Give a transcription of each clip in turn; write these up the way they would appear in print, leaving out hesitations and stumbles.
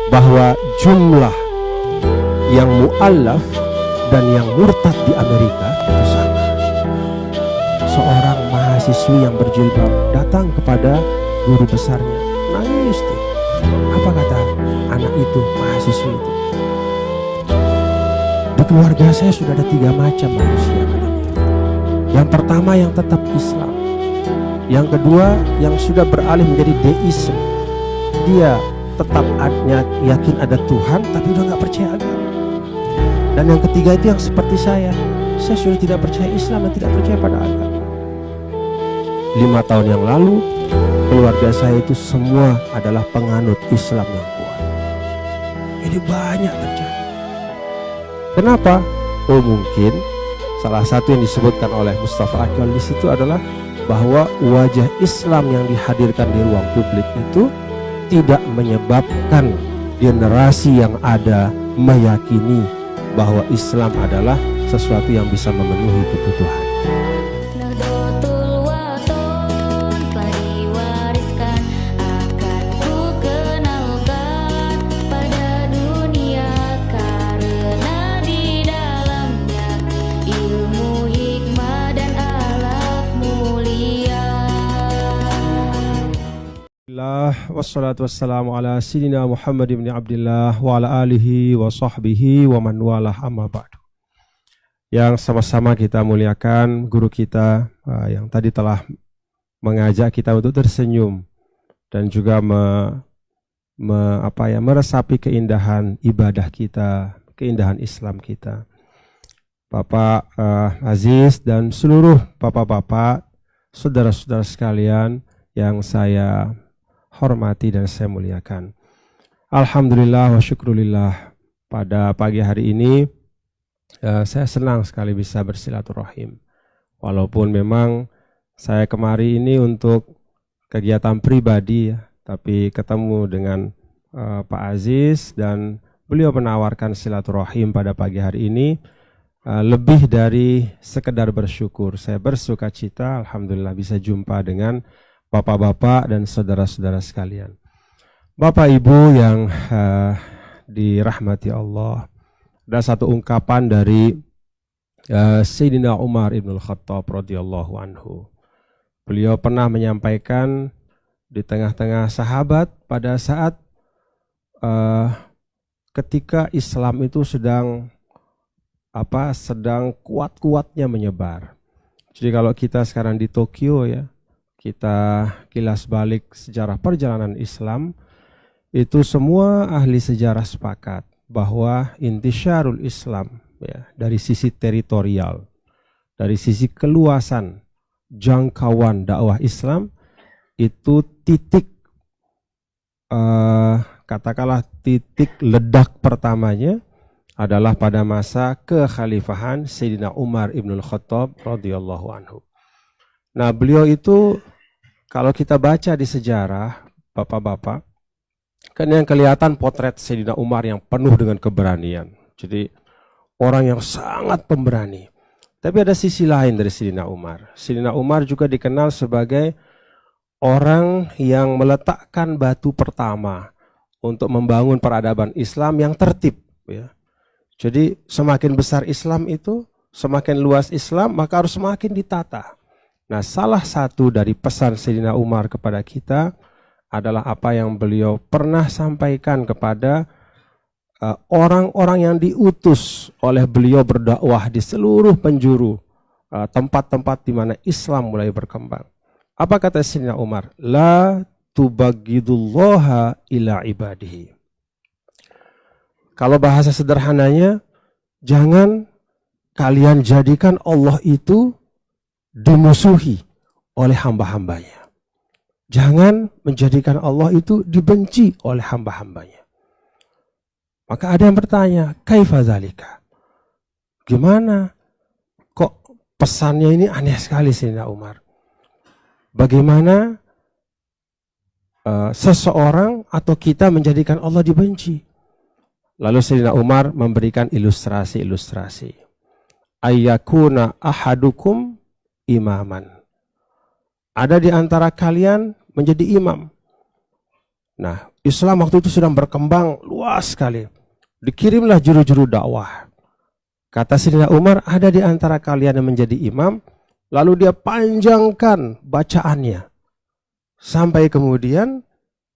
bahwa jumlah yang mu'allaf dan yang murtad di Amerika itu sama. Seorang mahasiswi yang berjilbab datang kepada guru besarnya, nangis dia. Apa kata anak itu, mahasiswi itu? Di keluarga saya sudah ada 3 macam manusia, katanya. Yang pertama yang tetap Islam, yang kedua yang sudah beralih menjadi deisme, dia tetap yakin ada Tuhan tapi udah gak percaya agama. Dan yang ketiga itu yang seperti saya sudah tidak percaya Islam dan tidak percaya pada agama. 5 tahun yang lalu keluarga saya itu semua adalah penganut Islam yang kuat. Ini banyak terjadi. Kenapa? Oh, mungkin salah satu yang disebutkan oleh Mustafa Akmal di situ adalah bahwa wajah Islam yang dihadirkan di ruang publik itu tidak menyebabkan generasi yang ada meyakini bahwa Islam adalah sesuatu yang bisa memenuhi kebutuhan. Wassalatu wassalamu ala sayyidina Muhammad ibn Abdillah wa ala alihi wa sahbihi wa man walah, amma ba'du. Yang sama-sama kita muliakan guru kita yang tadi telah mengajak kita untuk tersenyum dan juga meresapi keindahan ibadah kita, keindahan Islam kita. Bapak Aziz dan seluruh bapak-bapak, saudara-saudara sekalian yang saya hormati dan saya muliakan. Alhamdulillah wa syukrulillah, pada pagi hari ini saya senang sekali bisa bersilaturahim. Walaupun memang saya kemari ini untuk kegiatan pribadi ya, tapi ketemu dengan Pak Aziz dan beliau menawarkan silaturahim pada pagi hari ini. Lebih dari sekedar bersyukur, saya bersuka cita alhamdulillah bisa jumpa dengan bapak-bapak dan saudara-saudara sekalian. Bapak Ibu yang dirahmati Allah, ada satu ungkapan dari Sayyidina Umar ibn Khattab radhiyallahu anhu. Beliau pernah menyampaikan di tengah-tengah sahabat pada saat ketika Islam itu sedang kuat-kuatnya menyebar. Jadi kalau kita sekarang di Tokyo ya, kita kilas balik sejarah perjalanan Islam, itu semua ahli sejarah sepakat bahwa intisyarul Islam ya, dari sisi teritorial, dari sisi keluasan jangkauan dakwah Islam itu katakanlah titik ledak pertamanya adalah pada masa kekhalifahan Sayyidina Umar ibn Khattab radhiyallahu anhu. Nah, beliau itu kalau kita baca di sejarah, bapak-bapak, kan yang kelihatan potret Sayyidina Umar yang penuh dengan keberanian. Jadi orang yang sangat pemberani. Tapi ada sisi lain dari Sayyidina Umar. Sayyidina Umar juga dikenal sebagai orang yang meletakkan batu pertama untuk membangun peradaban Islam yang tertib. Ya. Jadi semakin besar Islam itu, semakin luas Islam, maka harus semakin ditata. Nah, salah satu dari pesan Sayyidina Umar kepada kita adalah apa yang beliau pernah sampaikan kepada orang-orang yang diutus oleh beliau berdakwah di seluruh penjuru tempat-tempat di mana Islam mulai berkembang. Apa kata Sayyidina Umar? La tubaghidullaha ila ibadihi. Kalau bahasa sederhananya, jangan kalian jadikan Allah itu dimusuhi oleh hamba-hambanya. Jangan menjadikan Allah itu dibenci oleh hamba-hambanya. Maka ada yang bertanya, kaifa dzalika? Gimana? Kok pesannya ini aneh sekali Sayyidina Umar? Bagaimana seseorang atau kita menjadikan Allah dibenci? Lalu Sayyidina Umar memberikan ilustrasi-ilustrasi. Ayyakuna ahadukum imaman. Ada di antara kalian menjadi imam. Nah, Islam waktu itu sedang berkembang luas sekali. Dikirimlah juru-juru dakwah. Kata Sayyidina Umar, ada di antara kalian yang menjadi imam, lalu dia panjangkan bacaannya. Sampai kemudian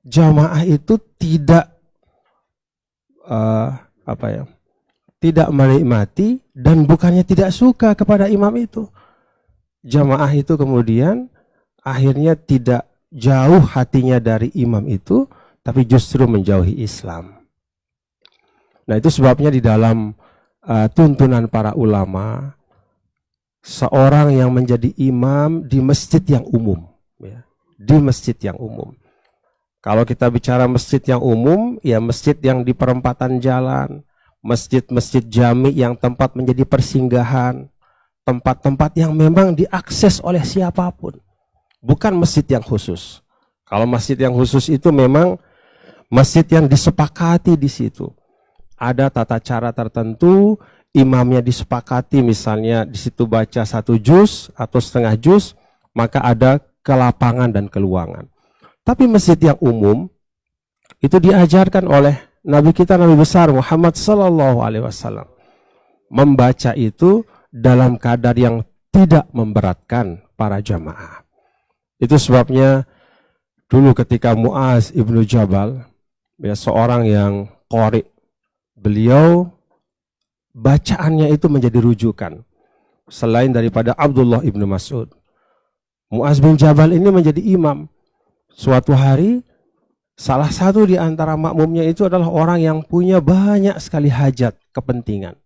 jamaah itu tidak tidak menikmati dan bukannya tidak suka kepada imam itu. Jamaah itu kemudian akhirnya tidak jauh hatinya dari imam itu, tapi justru menjauhi Islam. Nah, itu sebabnya di dalam tuntunan para ulama, seorang yang menjadi imam di masjid yang umum, ya, di masjid yang umum. Kalau kita bicara masjid yang umum, ya masjid yang di perempatan jalan, masjid-masjid jami yang tempat menjadi persinggahan, tempat-tempat yang memang diakses oleh siapapun, bukan masjid yang khusus. Kalau masjid yang khusus itu memang masjid yang disepakati di situ. Ada tata cara tertentu, imamnya disepakati, misalnya di situ baca 1 juz atau setengah juz, maka ada kelapangan dan keluangan. Tapi masjid yang umum itu diajarkan oleh Nabi kita, Nabi besar Muhammad sallallahu alaihi wasallam, membaca itu dalam kadar yang tidak memberatkan para jamaah. Itu sebabnya dulu ketika Muaz ibnu Jabal, ya, seorang yang qori, beliau bacaannya itu menjadi rujukan selain daripada Abdullah ibnu Mas'ud. Muaz bin Jabal ini menjadi imam. Suatu hari salah satu di antara makmumnya itu adalah orang yang punya banyak sekali hajat, kepentingan.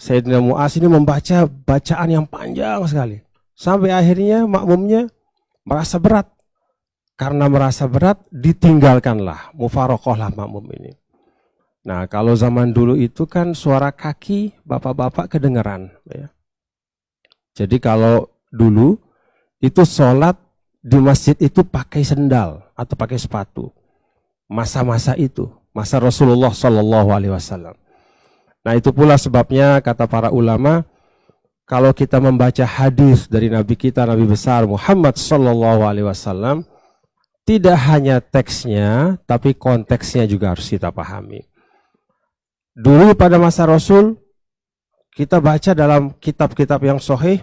Sayyidina Muaz ini membaca bacaan yang panjang sekali, sampai akhirnya makmumnya merasa berat. Karena merasa berat, ditinggalkanlah, mufarokohlah makmum ini. Nah, kalau zaman dulu itu kan suara kaki bapak-bapak kedengeran, ya. Jadi kalau dulu itu sholat di masjid itu pakai sendal atau pakai sepatu. Masa-masa itu, masa Rasulullah Shallallahu Alaihi Wasallam. Nah, itu pula sebabnya kata para ulama, kalau kita membaca hadis dari Nabi kita, Nabi besar Muhammad Shallallahu Alaihi Wasallam, tidak hanya teksnya, tapi konteksnya juga harus kita pahami. Dulu pada masa Rasul, kita baca dalam kitab-kitab yang sahih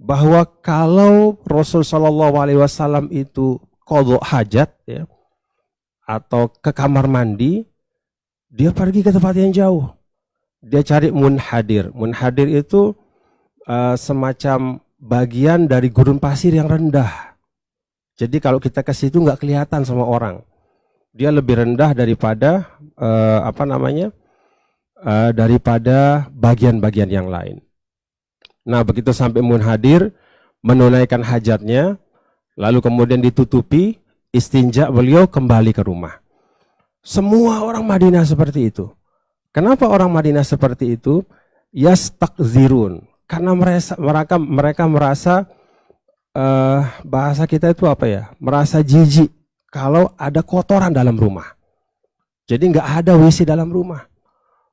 bahwa kalau Rasul Shallallahu Alaihi Wasallam itu qadha hajat, ya, atau ke kamar mandi, dia pergi ke tempat yang jauh. Dia cari munhadir. Munhadir itu semacam bagian dari gurun pasir yang rendah. Jadi kalau kita ke situ nggak kelihatan sama orang. Dia lebih rendah daripada daripada bagian-bagian yang lain. Nah, begitu sampai munhadir, menunaikan hajatnya, lalu kemudian ditutupi, istinja, beliau kembali ke rumah. Semua orang Madinah seperti itu. Kenapa orang Madinah seperti itu? Yastakzirun. Karena mereka merasa, bahasa kita itu apa ya? Merasa jijik kalau ada kotoran dalam rumah. Jadi nggak ada WC dalam rumah.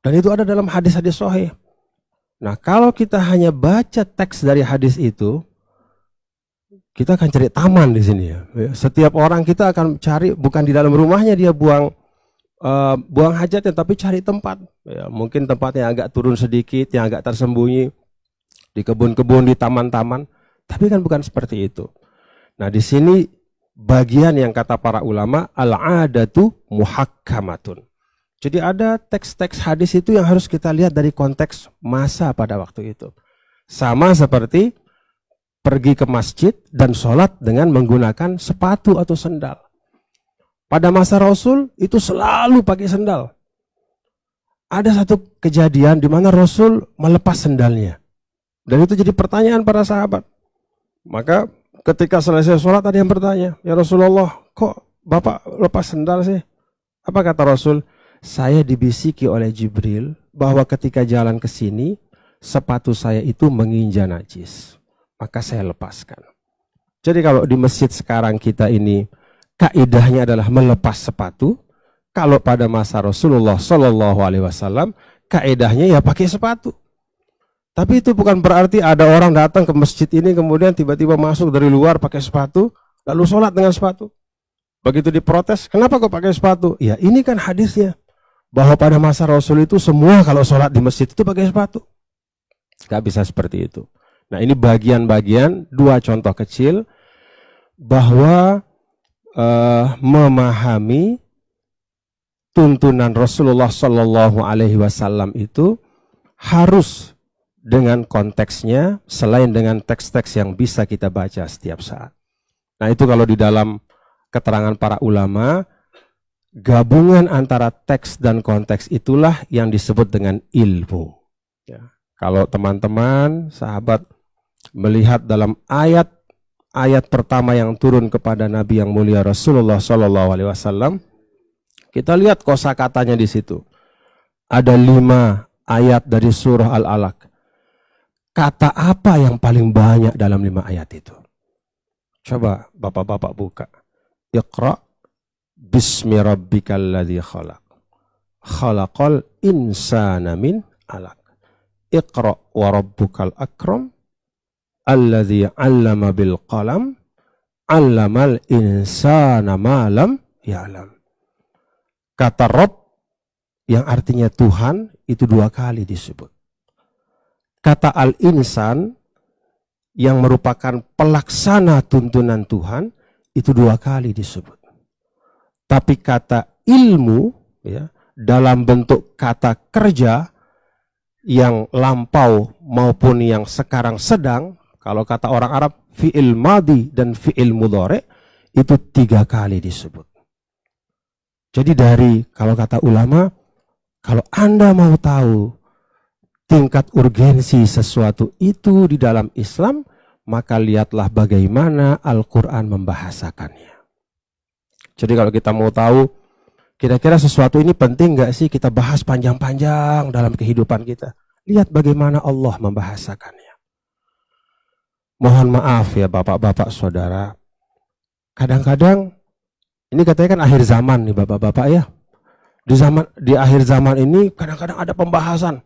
Dan itu ada dalam hadis-hadis sahih. Nah, kalau kita hanya baca teks dari hadis itu, kita akan cari taman di sini, ya. Setiap orang kita akan cari, bukan di dalam rumahnya dia buang hajatnya, tapi cari tempat. Ya, mungkin tempatnya agak turun sedikit, yang agak tersembunyi, di kebun-kebun, di taman-taman. Tapi kan bukan seperti itu. Nah, di sini bagian yang kata para ulama, al-'adatu muhakkamatun. Jadi ada teks-teks hadis itu yang harus kita lihat dari konteks masa pada waktu itu. Sama seperti pergi ke masjid dan sholat dengan menggunakan sepatu atau sendal. Pada masa Rasul itu selalu pakai sendal. Ada satu kejadian di mana Rasul melepas sendalnya. Dan itu jadi pertanyaan para sahabat. Maka ketika selesai sholat ada yang bertanya, "Ya Rasulullah, kok Bapak lepas sendal sih?" Apa kata Rasul? "Saya dibisiki oleh Jibril bahwa ketika jalan ke sini, sepatu saya itu menginjak najis. Maka saya lepaskan." Jadi kalau di masjid sekarang kita ini, kaidahnya adalah melepas sepatu. Kalau pada masa Rasulullah Shallallahu Alaihi Wasallam, kaidahnya ya pakai sepatu. Tapi itu bukan berarti ada orang datang ke masjid ini, kemudian tiba-tiba masuk dari luar pakai sepatu, lalu sholat dengan sepatu. Begitu diprotes, kenapa kok pakai sepatu? Ya ini kan hadisnya, bahwa pada masa Rasul itu semua kalau sholat di masjid itu pakai sepatu. Gak bisa seperti itu. Nah ini bagian-bagian, dua contoh kecil, bahwa memahami tuntunan Rasulullah Shallallahu Alaihi Wasallam itu harus dengan konteksnya, selain dengan teks-teks yang bisa kita baca setiap saat. Nah itu kalau di dalam keterangan para ulama, gabungan antara teks dan konteks itulah yang disebut dengan ilmu. Ya. Kalau teman-teman, sahabat melihat dalam ayat pertama yang turun kepada Nabi yang mulia Rasulullah Shallallahu Alaihi Wasallam, kita lihat kosakatanya di situ. Ada 5 ayat dari surah Al-Alaq. Kata apa yang paling banyak dalam 5 ayat itu? Coba bapak-bapak buka. Iqra bismi rabbikal ladzi khalaq. Khalaqal insana min 'alaq. Iqra wa rabbukal akram. Alladzi 'allama bil qalam. 'allamal insana ma lam ya'lam. Kata Rabb yang artinya Tuhan itu 2 kali disebut. Kata al-insan yang merupakan pelaksana tuntunan Tuhan itu 2 kali disebut. Tapi kata ilmu ya, dalam bentuk kata kerja yang lampau maupun yang sekarang sedang, kalau kata orang Arab fi'il madi dan fi'il mudhari itu 3 kali disebut. Jadi dari, kalau kata ulama, kalau Anda mau tahu tingkat urgensi sesuatu itu di dalam Islam, maka lihatlah bagaimana Al-Quran membahasakannya. Jadi kalau kita mau tahu kira-kira sesuatu ini penting nggak sih kita bahas panjang-panjang dalam kehidupan kita, lihat bagaimana Allah membahasakannya. Mohon maaf ya bapak-bapak saudara, kadang-kadang ini katanya kan akhir zaman nih bapak-bapak ya. Di akhir zaman ini kadang-kadang ada pembahasan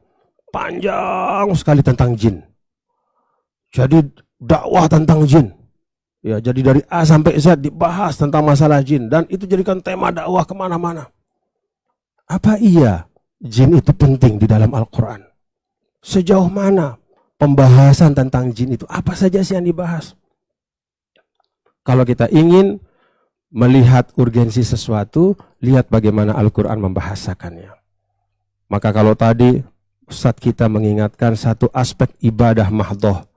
panjang sekali tentang jin. Jadi dakwah tentang jin. Ya, jadi dari A sampai Z dibahas tentang masalah jin. Dan itu jadikan tema dakwah kemana-mana. Apa iya jin itu penting di dalam Al-Quran? Sejauh mana pembahasan tentang jin itu? Apa saja sih yang dibahas? Kalau kita ingin melihat urgensi sesuatu, lihat bagaimana Al-Quran membahasakannya. Maka kalau tadi Ustadz kita mengingatkan satu aspek ibadah mahdhoh,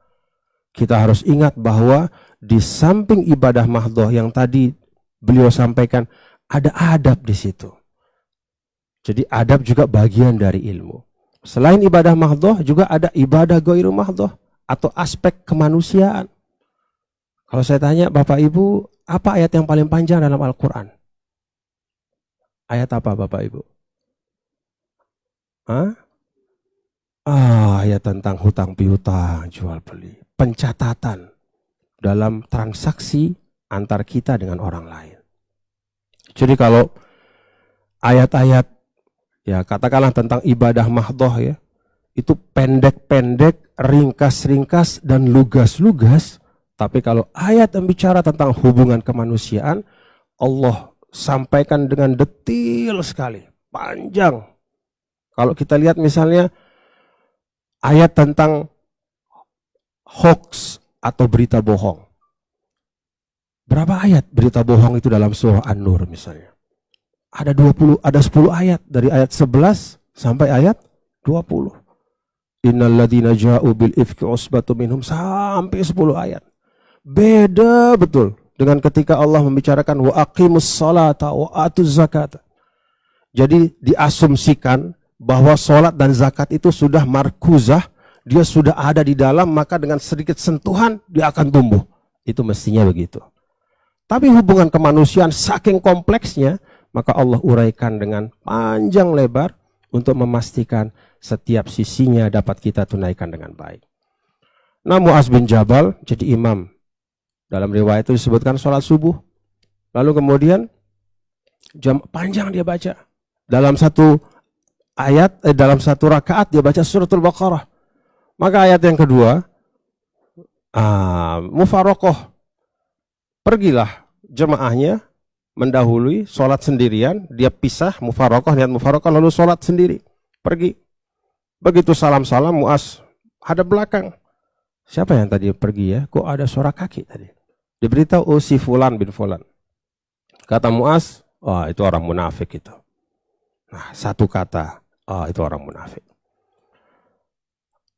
kita harus ingat bahwa di samping ibadah mahdhoh yang tadi beliau sampaikan, ada adab di situ. Jadi adab juga bagian dari ilmu. Selain ibadah mahdhoh, juga ada ibadah ghairu mahdhoh atau aspek kemanusiaan. Kalau saya tanya Bapak Ibu, apa ayat yang paling panjang dalam Al-Quran? Ayat apa Bapak Ibu? Ayat tentang hutang piutang, jual beli. Pencatatan dalam transaksi antar kita dengan orang lain. Jadi kalau ayat-ayat, ya katakanlah tentang ibadah mahdhoh ya, itu pendek-pendek, ringkas-ringkas, dan lugas-lugas. Tapi kalau ayat yang bicara tentang hubungan kemanusiaan, Allah sampaikan dengan detail sekali, panjang. Kalau kita lihat misalnya ayat tentang hoax atau berita bohong. Berapa ayat berita bohong itu dalam surah An-Nur misalnya? Ada 10 ayat, dari ayat 11 sampai ayat 20. Innal ladzina ja'u bil ifki usbatum minhum, sampai 10 ayat. Beda betul dengan ketika Allah membicarakan wa aqimus salata wa atuz zakata. Jadi diasumsikan bahwa salat dan zakat itu sudah markuzah, dia sudah ada di dalam, maka dengan sedikit sentuhan dia akan tumbuh. Itu mestinya begitu. Tapi hubungan kemanusiaan saking kompleksnya, maka Allah uraikan dengan panjang lebar untuk memastikan setiap sisinya dapat kita tunaikan dengan baik. Nah, Mu'adz bin Jabal jadi imam. Dalam riwayat itu disebutkan sholat subuh. Lalu kemudian jam panjang dia baca. Dalam satu ayat, dalam satu rakaat dia baca suratul Baqarah. Maka ayat yang kedua, mufaraqah. Pergilah jemaahnya mendahului, sholat sendirian, dia pisah, mufarokoh, niat mufarokoh, lalu sholat sendiri, pergi. Begitu salam-salam, Mu'az hadap belakang. Siapa yang tadi pergi ya? Kok ada suara kaki tadi? Diberitahu, oh si Fulan bin Fulan. Kata Mu'az, oh itu orang munafik itu. Nah, satu kata, oh itu orang munafik.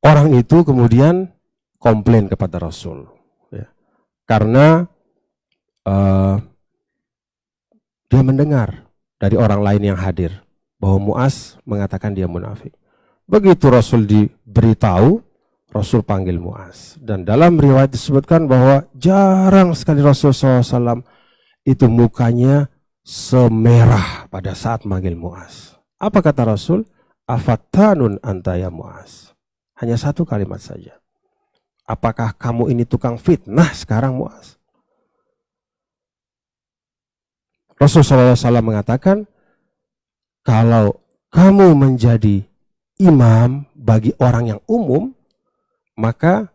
Orang itu kemudian komplain kepada Rasul. Ya. Karena dia mendengar dari orang lain yang hadir bahwa Mu'az mengatakan dia munafik. Begitu Rasul diberitahu, Rasul panggil Mu'az. Dan dalam riwayat disebutkan bahwa jarang sekali Rasul SAW itu mukanya semerah pada saat manggil Mu'az. Apa kata Rasul? Afattanun anta ya Mu'az. Hanya satu kalimat saja. Apakah kamu ini tukang fitnah sekarang Mu'az? Rasul SAW mengatakan, kalau kamu menjadi imam bagi orang yang umum, maka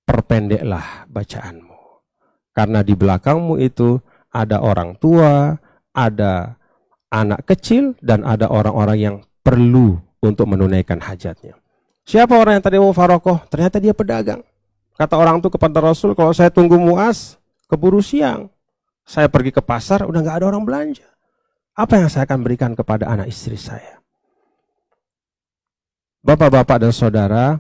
perpendeklah bacaanmu. Karena di belakangmu itu ada orang tua, ada anak kecil, dan ada orang-orang yang perlu untuk menunaikan hajatnya. Siapa orang yang tadi mau farokoh? Ternyata dia pedagang. Kata orang itu kepada Rasul, kalau saya tunggu Mu'az, keburu siang. Saya pergi ke pasar, udah gak ada orang belanja. Apa yang saya akan berikan kepada anak istri saya? Bapak-bapak dan saudara,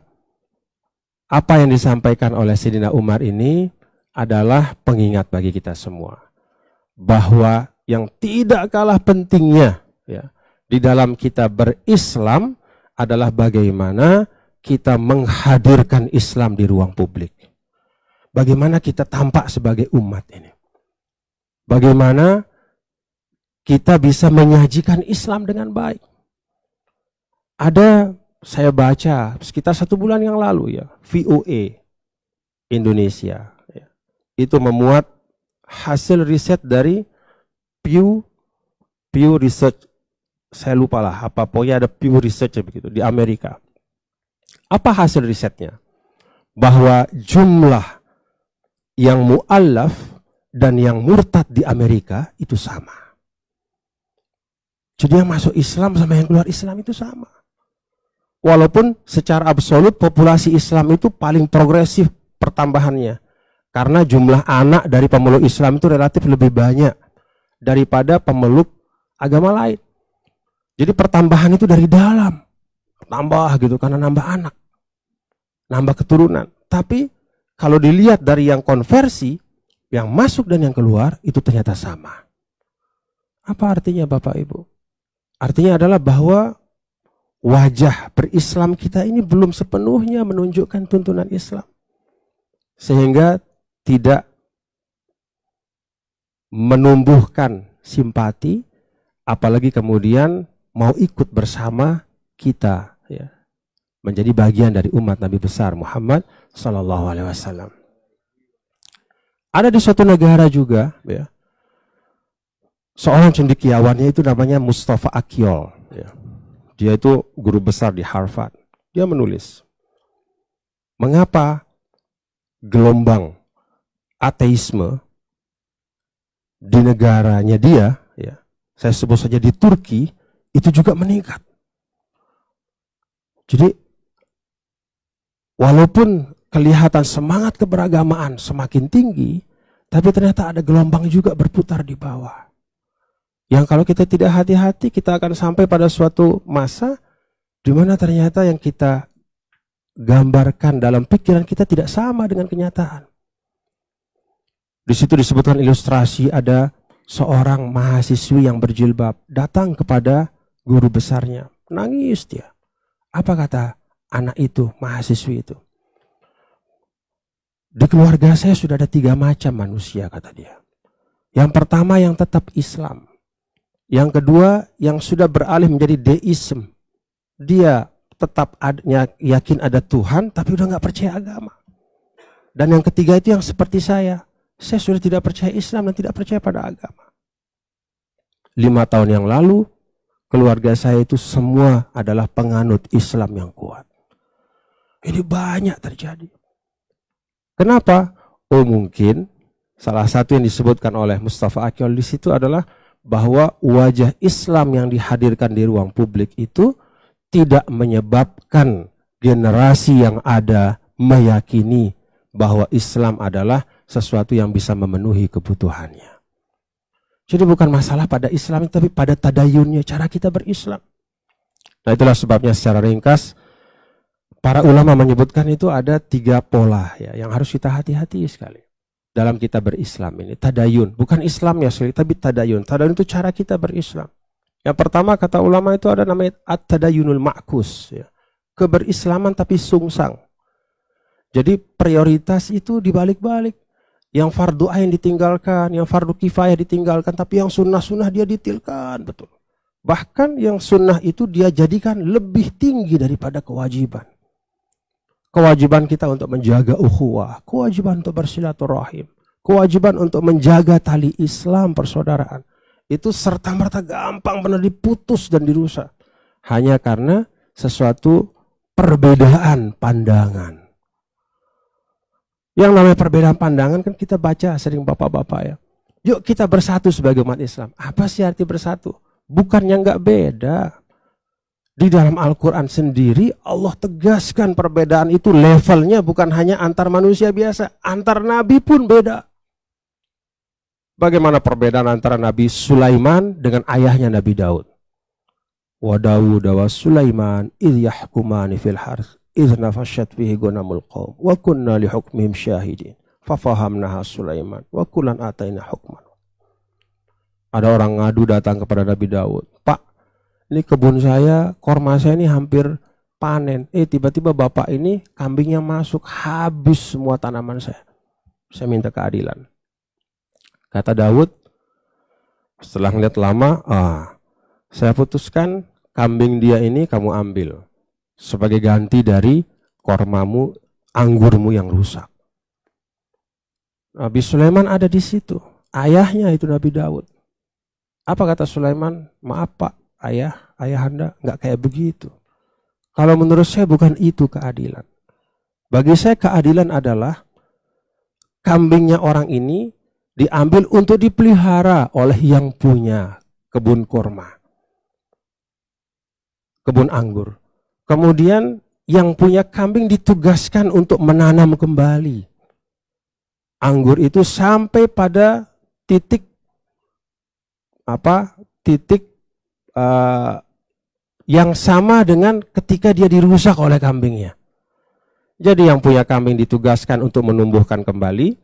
apa yang disampaikan oleh Sayyidina Umar ini adalah pengingat bagi kita semua. Bahwa yang tidak kalah pentingnya ya, di dalam kita berislam adalah bagaimana kita menghadirkan Islam di ruang publik. Bagaimana kita tampak sebagai umat ini. Bagaimana kita bisa menyajikan Islam dengan baik. Ada, saya baca sekitar 1 bulan yang lalu ya, VOA Indonesia ya, itu memuat hasil riset dari Pew Research, saya lupa lah apa, pokoknya ada Pew Research begitu di Amerika. Apa hasil risetnya? Bahwa jumlah yang mu'allaf dan yang murtad di Amerika itu sama. Jadi yang masuk Islam sama yang keluar Islam itu sama. Walaupun secara absolut populasi Islam itu paling progresif pertambahannya. Karena jumlah anak dari pemeluk Islam itu relatif lebih banyak daripada pemeluk agama lain. Jadi pertambahan itu dari dalam. Tambah gitu karena nambah anak. Nambah keturunan. Tapi kalau dilihat dari yang konversi, yang masuk dan yang keluar itu ternyata sama. Apa artinya Bapak Ibu? Artinya adalah bahwa wajah berislam kita ini belum sepenuhnya menunjukkan tuntunan Islam. Sehingga tidak menumbuhkan simpati, apalagi kemudian mau ikut bersama kita ya, menjadi bagian dari umat Nabi besar Muhammad SAW. Ada di suatu negara juga ya, seorang cendekiawannya itu namanya Mustafa Akyol ya. Dia itu guru besar di Harvard. Dia menulis, mengapa gelombang ateisme di negaranya dia ya, saya sebut saja di Turki, itu juga meningkat. Jadi walaupun kelihatan semangat keberagamaan semakin tinggi, tapi ternyata ada gelombang juga berputar di bawah. Yang kalau kita tidak hati-hati, kita akan sampai pada suatu masa di mana ternyata yang kita gambarkan dalam pikiran kita tidak sama dengan kenyataan. Di situ disebutkan ilustrasi, ada seorang mahasiswi yang berjilbab datang kepada guru besarnya, nangis dia. Apa kata anak itu, mahasiswi itu? Di keluarga saya sudah ada 3 macam manusia, kata dia. Yang pertama yang tetap Islam. Yang kedua yang sudah beralih menjadi deism. Dia tetap yakin ada Tuhan tapi udah gak percaya agama. Dan yang ketiga itu yang seperti saya sudah tidak percaya Islam dan tidak percaya pada agama. 5 tahun yang lalu keluarga saya itu semua adalah penganut Islam yang kuat. Ini banyak terjadi. Kenapa? Oh mungkin Salah satu yang disebutkan oleh Mustafa Akyol di situ adalah bahwa wajah Islam yang dihadirkan di ruang publik itu tidak menyebabkan generasi yang ada meyakini bahwa Islam adalah sesuatu yang bisa memenuhi kebutuhannya. Jadi bukan masalah pada Islam, tapi pada tadayunnya, cara kita berislam. Nah, itulah sebabnya secara ringkas para ulama menyebutkan itu ada 3 pola ya yang harus kita hati-hati sekali dalam kita berislam ini. Tadayun, bukan Islam ya sekali, tapi tadayun. Tadayun itu cara kita berislam. Yang pertama kata ulama itu ada namanya at-tadayunul ma'kus ya. Keberislaman tapi sungsang. Jadi prioritas itu dibalik-balik. Yang fardu ain ditinggalkan, yang fardu kifayah ditinggalkan, tapi yang sunnah-sunnah dia ditilkan, betul. Bahkan yang sunnah itu dia jadikan lebih tinggi daripada kewajiban. Kewajiban kita untuk menjaga ukhuwah, kewajiban untuk bersilaturahim, kewajiban untuk menjaga tali Islam persaudaraan. Itu serta-merta gampang benar diputus dan dirusak. Hanya karena sesuatu perbedaan pandangan. Yang namanya perbedaan pandangan kan kita baca sering bapak-bapak ya. Yuk kita bersatu sebagai umat Islam. Apa sih arti bersatu? Bukannya nggak beda. Di dalam Al-Quran sendiri Allah tegaskan perbedaan itu levelnya bukan hanya antar manusia biasa. Antar nabi pun beda. Bagaimana perbedaan antara Nabi Sulaiman dengan ayahnya Nabi Daud? Wa Dawud wa Sulaiman idh yahkumani fil harth idh nafashat fihi gunamul qawm wa kunna li hukmihim syahidin fafahamnaha Sulaiman wa kullan ataina hukman. Ada orang ngadu datang kepada Nabi Daud, Pak, ini kebun saya, korma saya ini hampir panen. Tiba-tiba bapak ini kambingnya masuk, habis semua tanaman saya. Saya minta keadilan. Kata Daud, setelah ngeliat lama, saya putuskan kambing dia ini kamu ambil sebagai ganti dari kormamu, anggurmu yang rusak. Nabi Sulaiman ada di situ, ayahnya itu Nabi Daud. Apa kata Sulaiman? Maaf Pak, ayahanda nggak kayak begitu. Kalau menurut saya bukan itu keadilan. Bagi saya keadilan adalah kambingnya orang ini diambil untuk dipelihara oleh yang punya kebun kurma, kebun anggur. Kemudian yang punya kambing ditugaskan untuk menanam kembali anggur itu sampai pada titik yang sama dengan ketika dia dirusak oleh kambingnya. Jadi yang punya kambing ditugaskan untuk menumbuhkan kembali,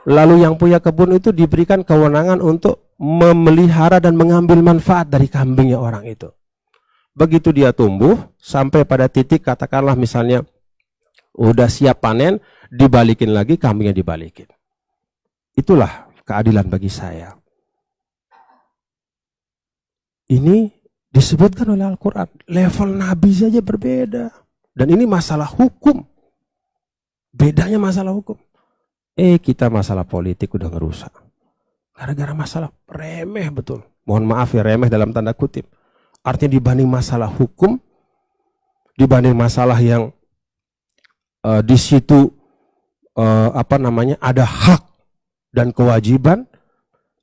lalu yang punya kebun itu diberikan kewenangan untuk memelihara dan mengambil manfaat dari kambingnya orang itu. Begitu dia tumbuh, sampai pada titik katakanlah misalnya udah siap panen, dibalikin lagi, kambingnya dibalikin. Itulah keadilan bagi saya. Ini disebutkan oleh Al-Quran. Level Nabi saja berbeda. Dan ini masalah hukum. Bedanya masalah hukum. Kita masalah politik udah ngerusak. Gara-gara masalah remeh betul. Mohon maaf ya, remeh dalam tanda kutip. Artinya dibanding masalah hukum, dibanding masalah yang di situ ada hak dan kewajiban,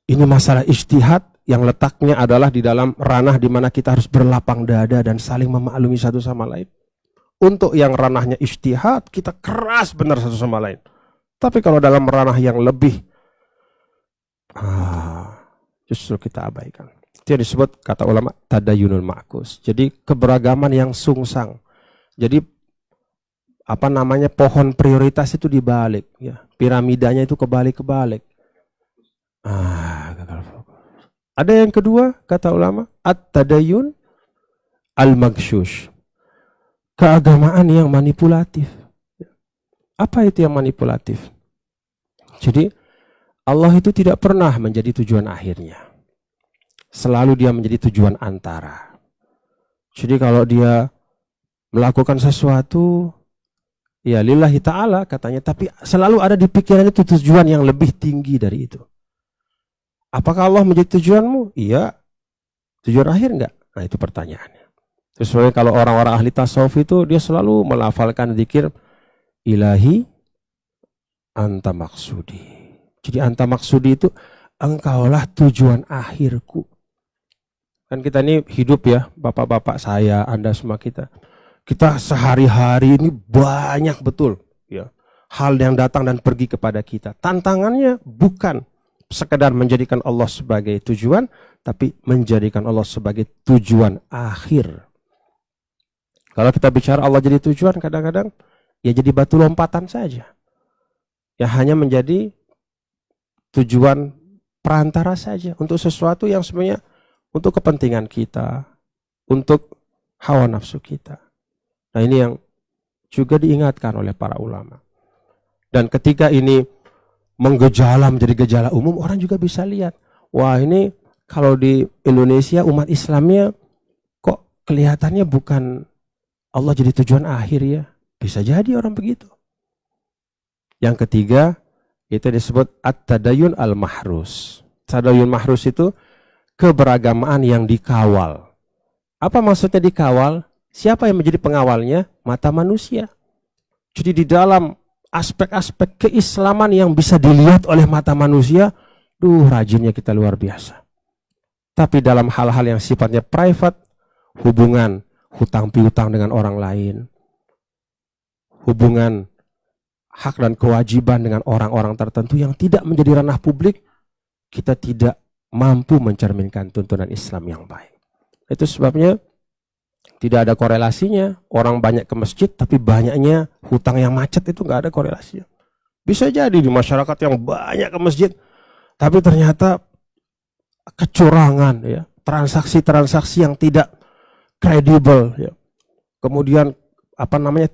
ini masalah ijtihad yang letaknya adalah di dalam ranah di mana kita harus berlapang dada dan saling memaklumi satu sama lain. Untuk yang ranahnya ijtihad, kita keras benar satu sama lain. Tapi kalau dalam ranah yang lebih, justru kita abaikan. Itu yang disebut kata ulama tadayunul ma'kus. Jadi keberagaman yang sungsang. Jadi pohon prioritas itu dibalik. Ya. Piramidanya itu kebalik-kebalik. Gagal fokus. Ada yang kedua kata ulama at-tadayun al-maghshush. Keagamaan yang manipulatif. Apa itu yang manipulatif? Jadi Allah itu tidak pernah menjadi tujuan akhirnya. Selalu dia menjadi tujuan antara. Jadi kalau dia melakukan sesuatu, ya lillahi ta'ala katanya, tapi selalu ada di pikirannya itu tujuan yang lebih tinggi dari itu. Apakah Allah menjadi tujuanmu? Iya. Tujuan akhir enggak? Nah itu pertanyaannya. Sesuai kalau orang-orang ahli tasawuf itu dia selalu melafalkan zikir ilahi anta maksudi. Jadi anta maksudi itu engkaulah tujuan akhirku. Kan kita ini hidup ya, bapak-bapak saya, Anda semua kita. Kita sehari-hari ini banyak betul ya hal yang datang dan pergi kepada kita. Tantangannya bukan sekedar menjadikan Allah sebagai tujuan, tapi menjadikan Allah sebagai tujuan akhir. Kalau kita bicara Allah jadi tujuan, kadang-kadang ya jadi batu lompatan saja. Ya hanya menjadi tujuan perantara saja untuk sesuatu yang sebenarnya untuk kepentingan kita, untuk hawa nafsu kita. Nah ini yang juga diingatkan oleh para ulama. Dan ketika ini menggejala menjadi gejala umum, orang juga bisa lihat, wah ini kalau di Indonesia umat Islamnya kok kelihatannya bukan Allah jadi tujuan akhir ya. Bisa jadi orang begitu. Yang ketiga, itu disebut at-tadayun al-mahrus. Tadayun mahrus itu keberagamaan yang dikawal. Apa maksudnya dikawal? Siapa yang menjadi pengawalnya? Mata manusia. Jadi di dalam aspek-aspek keislaman yang bisa dilihat oleh mata manusia, rajinnya kita luar biasa. Tapi dalam hal-hal yang sifatnya private, hubungan hutang piutang dengan orang lain, hubungan hak dan kewajiban dengan orang-orang tertentu yang tidak menjadi ranah publik, kita tidak mampu mencerminkan tuntunan Islam yang baik. Itu sebabnya tidak ada korelasinya. Orang banyak ke masjid, tapi banyaknya hutang yang macet itu nggak ada korelasinya. Bisa jadi di masyarakat yang banyak ke masjid, tapi ternyata kecurangan, ya, transaksi-transaksi yang tidak kredibel, ya. Kemudian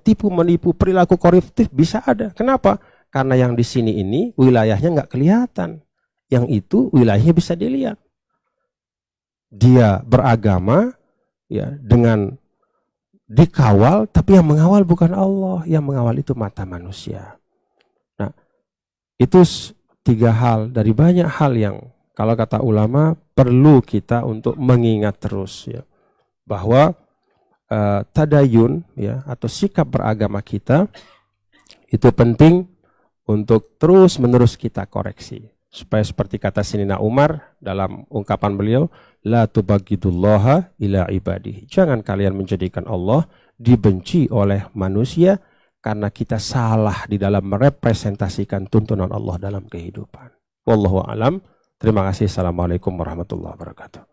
tipu menipu, perilaku koruptif bisa ada. Kenapa? Karena yang di sini ini wilayahnya nggak kelihatan. Yang itu wilayahnya bisa dilihat. Dia beragama ya dengan dikawal, tapi yang mengawal bukan Allah, yang mengawal itu mata manusia. Nah, itu 3 hal dari banyak hal yang kalau kata ulama perlu kita untuk mengingat terus ya, bahwa tadayun ya atau sikap beragama kita itu penting untuk terus-menerus kita koreksi. Supaya seperti kata Sayyidina Umar dalam ungkapan beliau, la tubagidullaha ila ibadihi. Jangan kalian menjadikan Allah dibenci oleh manusia karena kita salah di dalam merepresentasikan tuntunan Allah dalam kehidupan. Wallahu a'lam. Terima kasih. Assalamualaikum warahmatullahi wabarakatuh.